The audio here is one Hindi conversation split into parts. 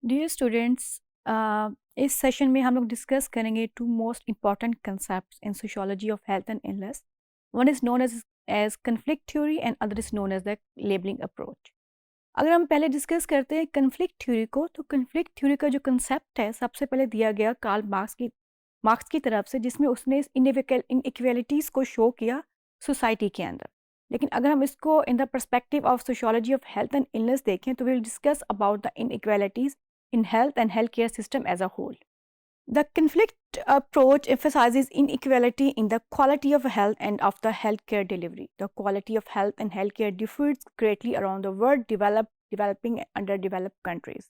डियर स्टूडेंट्स, इस सेशन में हम लोग डिस्कस करेंगे two most important concepts in sociology of health and illness. One is known as conflict theory and other is known as the labelling approach. अगर हम पहले डिस्कस करते हैं कन्फ्लिक्ट थ्योरी को, तो कन्फ्लिक्ट थ्योरी का जो कंसेप्ट है सबसे पहले दिया गया कार्ल मार्क्स की तरफ से, जिसमें उसने इनइक्वालिटीज़ को शो किया सोसाइटी के अंदर. लेकिन अगर हम इसको in the perspective of sociology of health and illness देखें तो will discuss about the inequalities in health and healthcare system as a whole. The conflict approach emphasizes inequality in the quality of health and of the healthcare delivery. The quality of health and healthcare differs greatly around the world, developing and underdeveloped countries.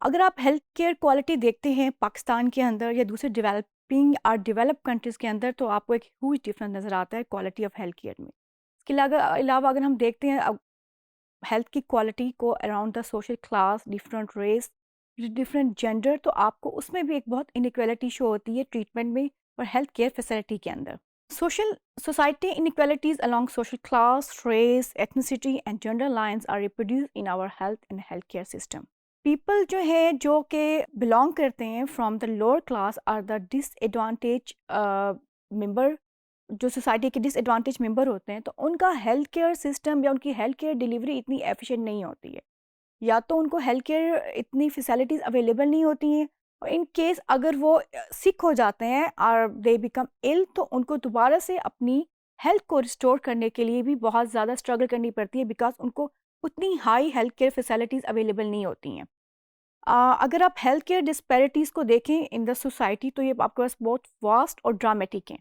अगर आप हेल्थ केयर क्वालिटी देखते हैं पाकिस्तान के अंदर या दूसरे डेवलपिंग और डेवलप्ड कंट्रीज़ के अंदर, तो आपको एक ह्यूज डिफरेंस नज़र आता है क्वालिटी ऑफ हेल्थ केयर में. इसके अलावा अगर हम देखते हैं हेल्थ की क्वालिटी को around the social class, different race, different gender, तो आपको उसमें भी एक बहुत इनइक्वालिटी शो होती है ट्रीटमेंट में और हेल्थ केयर फैसिलिटी के अंदर. Social society inequalities along social class, race, ethnicity and gender lines are reproduce in our health and health care system. People जो है जो कि बिलोंग करते हैं from the lower class are the disadvantage member, जो सोसाइटी के डिसएडवांटेज मेंबर होते हैं, तो उनका हेल्थ केयर सिस्टम या उनकी हेल्थ केयर डिलीवरी इतनी एफिशिएंट नहीं होती है, या तो उनको हेल्थ केयर इतनी फैसिलिटीज़ अवेलेबल नहीं होती हैं, और इन केस अगर वो सिक हो जाते हैं और दे बिकम इल, तो उनको दोबारा से अपनी हेल्थ को रिस्टोर करने के लिए भी बहुत ज़्यादा स्ट्रगल करनी पड़ती है, बिकॉज उनको उतनी high health care facilities available नहीं होती हैं. अगर आप हेल्थ केयर डिस्पैरिटीज़ को देखें इन द सोसाइटी, तो ये आपके पास बहुत वास्ट और ड्रामेटिक हैं.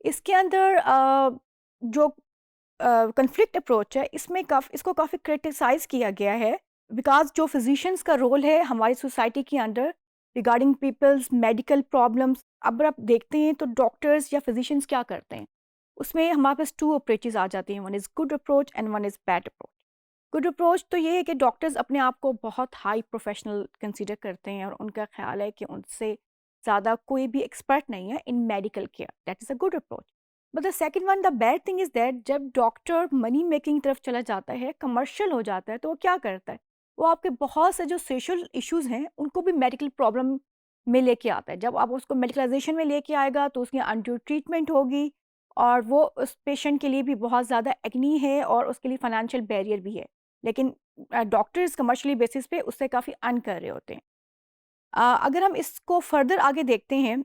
इसके अंदर जो कन्फ्लिक्ट अप्रोच है, इसमें इसको काफ़ी क्रिटिसाइज़ किया गया है, बिकॉज़ जो फिजिशियंस का रोल है हमारी सोसाइटी के अंदर रिगार्डिंग पीपल्स मेडिकल प्रॉब्लम्स, अब आप देखते हैं तो डॉक्टर्स या फिजिशियंस क्या करते हैं, उसमें हमारे पास टू अप्रोचेज आ जाती हैं. One is good approach and one is bad approach. Good approach तो ये है कि डॉक्टर्स अपने आप को बहुत हाई प्रोफेशनल कंसीडर करते हैं और उनका ख्याल है कि उनसे ज़्यादा कोई भी एक्सपर्ट नहीं है इन medical care. That is a good approach. But the second one, the bad thing is that जब डॉक्टर मनी मेकिंग तरफ चला जाता है, कमर्शियल हो जाता है, तो वो क्या करता है, वो आपके बहुत से जो सोशल इश्यूज़ हैं उनको भी मेडिकल प्रॉब्लम में लेके आता है. जब आप उसको मेडिकलाइजेशन में लेके आएगा तो उसकी अनड्यू ट्रीटमेंट होगी, और वो उस पेशेंट के लिए भी बहुत ज़्यादा एग्नी है और उसके लिए फाइनेंशियल बैरियर भी है. लेकिन डॉक्टर्स कमर्शियली बेसिस पे उससे काफ़ी अर्न कर रहे होते हैं. अगर हम इसको फर्दर आगे देखते हैं,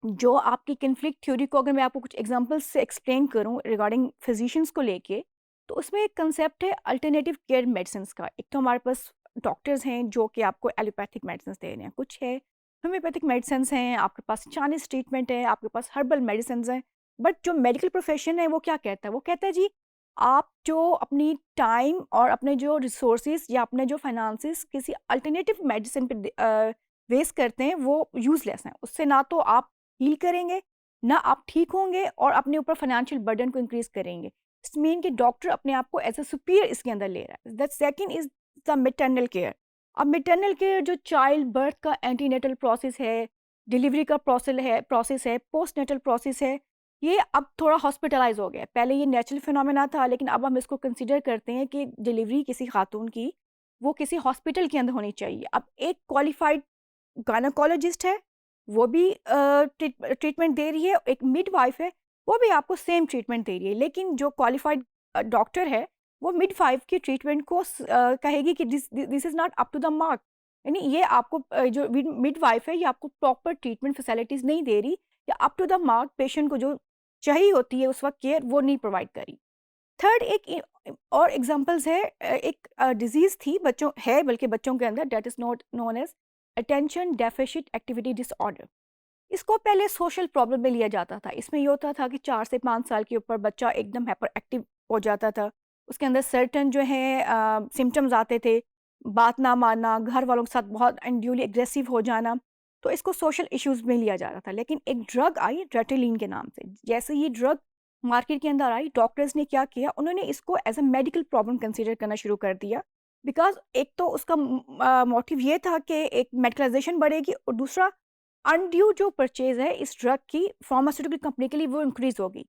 जो आपकी कन्फ्लिक्ट थ्योरी को अगर मैं आपको कुछ एग्जांपल्स से एक्सप्लेन करूं रिगार्डिंग फिजिशियंस को लेके, तो उसमें एक कंसेप्ट है अल्टरनेटिव केयर मेडिसिन्स का. एक तो हमारे पास डॉक्टर्स हैं जो कि आपको एलोपैथिक मेडिसिन दे रहे हैं, कुछ है होम्योपैथिक मेडिसिन हैं, आपके पास चाइनीज ट्रीटमेंट है, आपके पास हर्बल मेडिसिन हैं. बट जो मेडिकल प्रोफेशन है वो क्या कहता है, वो कहता है जी आप जो अपनी टाइम और अपने जो रिसोर्सेज या अपने जो फाइनेंसिस किसी अल्टरनेटिव मेडिसिन पे वेस्ट करते हैं, वो यूज़लेस हैं. उससे ना तो आप हील करेंगे, ना आप ठीक होंगे, और अपने ऊपर फाइनेंशियल बर्डन को इंक्रीज करेंगे. इट्स मीन कि डॉक्टर अपने आप को एज अ सुपीरियर इसके अंदर ले रहा है. The second is the maternal care. अब मैटरनल केयर जो चाइल्ड बर्थ का एंटीनेटल प्रोसेस है, डिलीवरी का प्रोसेस है, पोस्टनेटल प्रोसेस है, ये अब थोड़ा हॉस्पिटलाइज हो गया है. पहले ये नेचुरल फिनोमेना था, लेकिन अब हम इसको कंसिडर करते हैं कि डिलीवरी किसी खातून की वो किसी हॉस्पिटल के अंदर होनी चाहिए. अब एक क्वालिफाइड गायनेकोलॉजिस्ट है, वो भी ट्रीटमेंट दे रही है, एक मिडवाइफ है, वो भी आपको सेम ट्रीटमेंट दे रही है. लेकिन जो क्वालिफाइड डॉक्टर है, वो मिडवाइफ की ट्रीटमेंट को कहेगी कि this is not up to the mark. यानी ये आपको जो मिडवाइफ है, ये आपको प्रॉपर ट्रीटमेंट फैसिलिटीज़ नहीं दे रही, या up to the mark patient को जो चाहिए होती है उस वक्त केयर, वो नहीं प्रोवाइड करी. थर्ड एक और एग्जांपल्स है, एक डिजीज़ थी बच्चों है, बल्कि बच्चों के अंदर, that is not known as attention deficit activity disorder. इसको पहले सोशल प्रॉब्लम में लिया जाता था. इसमें ये होता था कि 4 से 5 साल के ऊपर बच्चा एकदम हाइपर एक्टिव हो जाता था. उसके अंदर सर्टेन जो है सिम्टम्स आते थे, बात ना मानना, घर वालों के साथ बहुत अनड्यूली एग्रेसिव हो जाना. तो इसको सोशल इश्यूज़ में लिया जा रहा था. लेकिन एक ड्रग आई रेटिलिन के नाम से. जैसे ये ड्रग मार्केट के अंदर आई, डॉक्टर्स ने क्या किया, उन्होंने इसको as a medical problem consider करना शुरू कर दिया. बिकॉज़ एक तो उसका मोटिव ये था कि एक मेडिकलाइजेशन बढ़ेगी, और दूसरा अनड्यू जो परचेज है इस ड्रग की फार्मास्यूटिकल कंपनी के लिए, वो इंक्रीज होगी.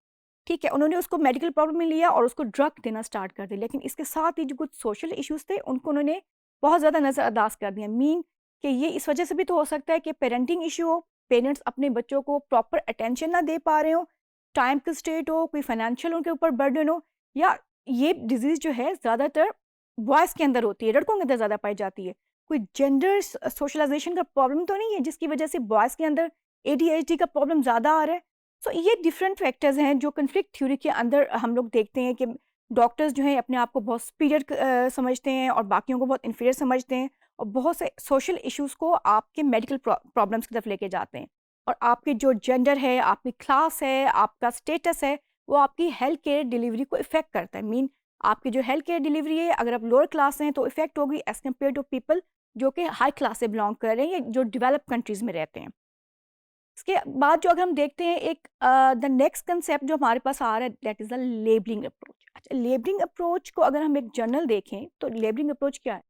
ठीक है, उन्होंने उसको मेडिकल प्रॉब्लम में लिया और उसको ड्रग देना स्टार्ट कर दिया. लेकिन इसके साथ ही जो कुछ सोशल इश्यूज थे, उनको उन्होंने बहुत ज़्यादा नज़रअंदाज कर दिया। मीन कि ये इस वजह से भी तो हो सकता है कि पेरेंटिंग इशू हो, पेरेंट्स अपने बच्चों को प्रॉपर अटेंशन ना दे पा रहे हो, टाइम कंस्ट्रेंट हो, कोई फाइनेंशियल उनके ऊपर बर्डन हो, या ये डिजीज़ जो है ज़्यादातर बॉयज़ के अंदर होती है, लड़कों के अंदर ज़्यादा पाई जाती है। कोई जेंडर सोशलाइजेशन का प्रॉब्लम तो नहीं है जिसकी वजह से बॉयज़ के अंदर एडीएचडी का प्रॉब्लम ज़्यादा आ रहा है। सो ये डिफरेंट फैक्टर्स हैं जो कन्फ्लिक्ट थ्योरी के अंदर हम लोग देखते हैं कि डॉक्टर्स जो हैं अपने आप को बहुत सुपीरियर समझते हैं और बाकियों को बहुत इन्फीरियर समझते हैं, और बहुत से सोशल इश्यूज़ को आपके मेडिकल प्रॉब्लम्स की तरफ लेके जाते हैं। और आपके जो जेंडर है, आपकी क्लास है, आपका स्टेटस है, वो आपकी हेल्थ केयर डिलीवरी को इफ़ेक्ट करता है। मीन आपकी जो हेल्थ केयर डिलीवरी है, अगर आप लोअर क्लास हैं तो इफ़ेक्ट होगी एज़ कम्पेयर टू पीपल जो कि हाई क्लास से बिलॉन्ग कर रहे हैं या जो डेवलप्ड कंट्रीज़ में रहते हैं। इसके बाद जो अगर हम देखते हैं एक द नेक्स्ट कंसेप्ट जो हमारे पास आ रहा है, that is the labelling approach. अच्छा, लेबलिंग अप्रोच को अगर हम एक जर्नल देखें तो लेबलिंग अप्रोच क्या है?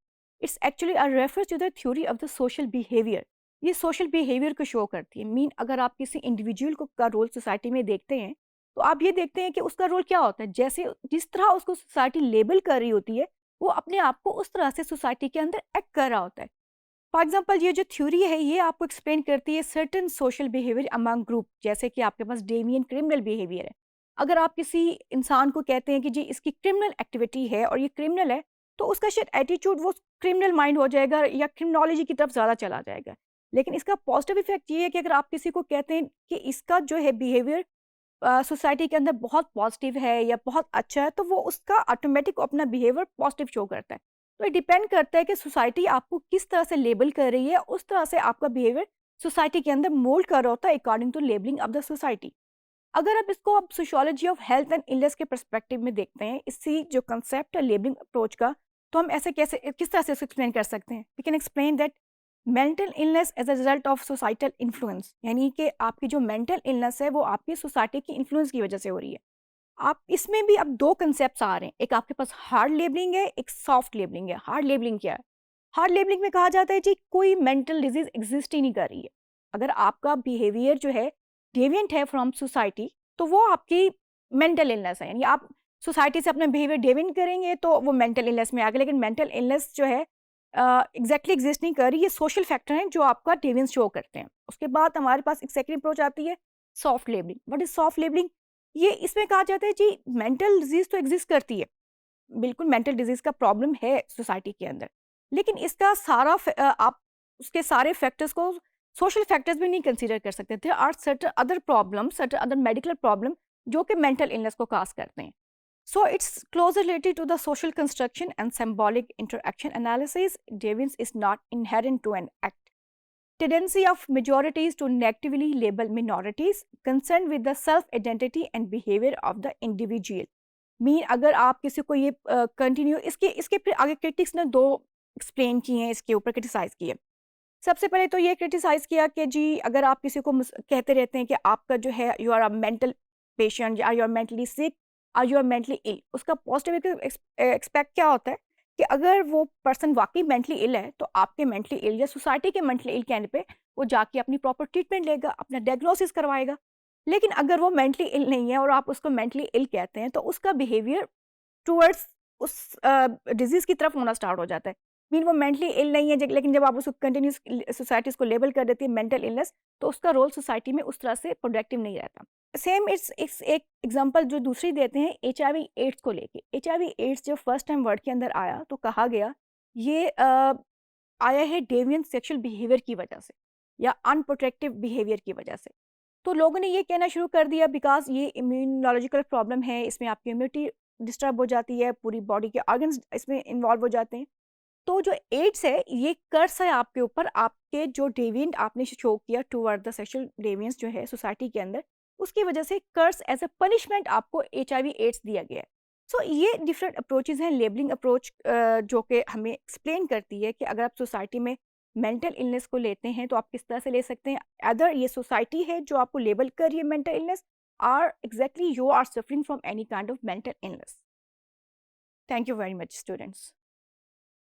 It's actually a refer to the theory of the social behaviour. ये सोशल बिहेवियर को शो करती है। मीन अगर आप किसी इंडिविजुअल को का रोल सोसाइटी में देखते हैं तो आप ये देखते हैं कि उसका रोल क्या होता है। जैसे जिस तरह उसको सोसाइटी लेबल कर रही होती है, वो अपने आप को उस तरह से सोसाइटी के अंदर एक्ट कर रहा होता है। फॉर एग्जाम्पल ये जो थ्योरी है ये आपको एक्सप्लेन करती है certain social behaviour among group, जैसे कि आपके पास डेविएंट क्रिमिनल बिहेवियर है। अगर आप किसी इंसान को कहते हैं कि जी इसकी क्रिमिनल एक्टिविटी है और ये क्रिमिनल है, तो उसका शायद एटीट्यूड वो क्रिमिनल माइंड हो जाएगा या क्रिमिनोलॉजी की तरफ ज़्यादा चला जाएगा। लेकिन इसका पॉजिटिव इफेक्ट ये है कि अगर आप किसी को कहते हैं कि इसका जो है बिहेवियर सोसाइटी के अंदर बहुत पॉजिटिव है या बहुत अच्छा है, तो वो उसका ऑटोमेटिक अपना बिहेवियर पॉजिटिव शो करता है। तो ये डिपेंड करता है कि सोसाइटी आपको किस तरह से लेबल कर रही है, उस तरह से आपका बिहेवियर सोसाइटी के अंदर मोल्ड कर रहा होता है according to labelling of the society. अगर आप इसको आप sociology of health and illness के पर्सपेक्टिव में देखते हैं, इसी जो कंसेप्ट है लेबलिंग अप्रोच का, तो हम ऐसे कैसे किस तरह से एक्सप्लेन कर सकते हैं? We can explain that mental illness as a result of societal influence, यानी कि आपकी जो मेंटल इलनेस है वो आपकी सोसाइटी की इन्फ्लुएंस की वजह से हो रही है। आप इसमें भी अब 2 कांसेप्ट्स आ रहे हैं, एक आपके पास हार्ड लेबलिंग है, एक सॉफ्ट लेबलिंग है। हार्ड लेबलिंग क्या है? हार्ड लेबलिंग में कहा जाता है जी कोई मेंटल डिजीज़ एग्ज़िस्ट ही नहीं कर रही है। अगर आपका बिहेवियर जो है डेविएंट है फ्रॉम सोसाइटी, तो वो आपकी मेंटल इलनेस है। यानी आप सोसाइटी से अपना बिहेवियर डेविएंट करेंगे तो वो मेंटल इलनेस में आ गया। लेकिन मेंटल इलनेस जो है एग्ज़ैक्टली एग्ज़िस्ट नहीं कर रही, ये सोशल फैक्टर हैं जो आपका डेविएंस शो करते हैं। उसके बाद हमारे पास एक सेकंड अप्रोच आती है soft labelling. What is soft labelling? ये इसमें कहा जाता है जी मेंटल डिजीज़ तो एग्ज़िस्ट करती है। बिल्कुल मेंटल डिजीज़ का प्रॉब्लम है सोसाइटी के अंदर। लेकिन इसका सारा आप उसके सारे फैक्टर्स को सोशल फैक्टर्स भी नहीं कंसीडर कर सकते। There are certain other problems, certain other medical problem जो कि मेंटल इलनेस को कॉज़ करते हैं। So it's closely related to the social construction and symbolic interaction analysis. Deviance is not inherent to an act. Tendency of majorities to negatively label minorities concerned with the self-identity and behavior of the individual. Mean अगर आप किसी को ये कंटिन्यू इसके इसके फिर आगे क्रिटिक्स ने 2 एक्सप्लेन किए हैं, इसके ऊपर क्रिटिसाइज़ किए। सबसे पहले तो ये क्रिटिसाइज़ किया कि जी अगर आप किसी को कहते रहते हैं कि आपका जो है you are a mental patient या यू आर मेंटली सिक और यू आर मेंटली इल, उसका पॉजिटिव एक्सपेक्ट क्या होता है कि अगर वो पर्सन वाकई मेंटली इल है तो आपके मेंटली इल या सोसाइटी के मेंटली इल कहने पे वो जाके अपनी प्रॉपर ट्रीटमेंट लेगा, अपना डायग्नोसिस करवाएगा। लेकिन अगर वो मेंटली इल नहीं है और आप उसको मेंटली इल कहते हैं तो उसका बिहेवियर टुवर्ड्स उस डिजीज़ की तरफ होना स्टार्ट हो जाता है। मीन वो मेंटली इल नहीं है लेकिन जब आप उसको कंटिन्यूस सोसाइटी उसको लेबल कर देती है मेंटल इलनेस, तो उसका रोल सोसाइटी में उस तरह से प्रोडक्टिव नहीं रहता। सेम इट्स एक एग्जांपल जो दूसरी देते हैं एचआईवी एड्स को लेके। एचआईवी एड्स जब फर्स्ट टाइम वर्ड के अंदर आया तो कहा गया ये आया है डेविएंट सेक्सुअल बिहेवियर की वजह से या अनप्रोटेक्टिव बिहेवियर की वजह से। तो लोगों ने ये कहना शुरू कर दिया बिकॉज़ ये इम्यूनोलॉजिकल प्रॉब्लम है, इसमें आपकी इम्यूनिटी डिस्टर्ब हो जाती है, पूरी बॉडी के ऑर्गन्स इसमें इन्वॉल्व हो जाते हैं। तो जो एड्स है ये कर्स है आपके ऊपर, आपके जो डेविएंट आपने शो किया टुवर्ड द सेक्सुअल डेविएंस जो है सोसाइटी के अंदर, उसकी वजह से कर्स एज़ अ पनिशमेंट आपको एचआईवी एड्स दिया गया है। सो ये डिफरेंट अप्रोचेज़ हैं लेबलिंग अप्रोच जो कि हमें एक्सप्लेन करती है कि अगर आप सोसाइटी में मेंटल इलनेस को लेते हैं तो आप किस तरह से ले सकते हैं। अदर ये सोसाइटी है जो आपको लेबल कर रही है मेंटल इलनेस, और exactly you are suffering from any kind of mental illness. Thank you very much students.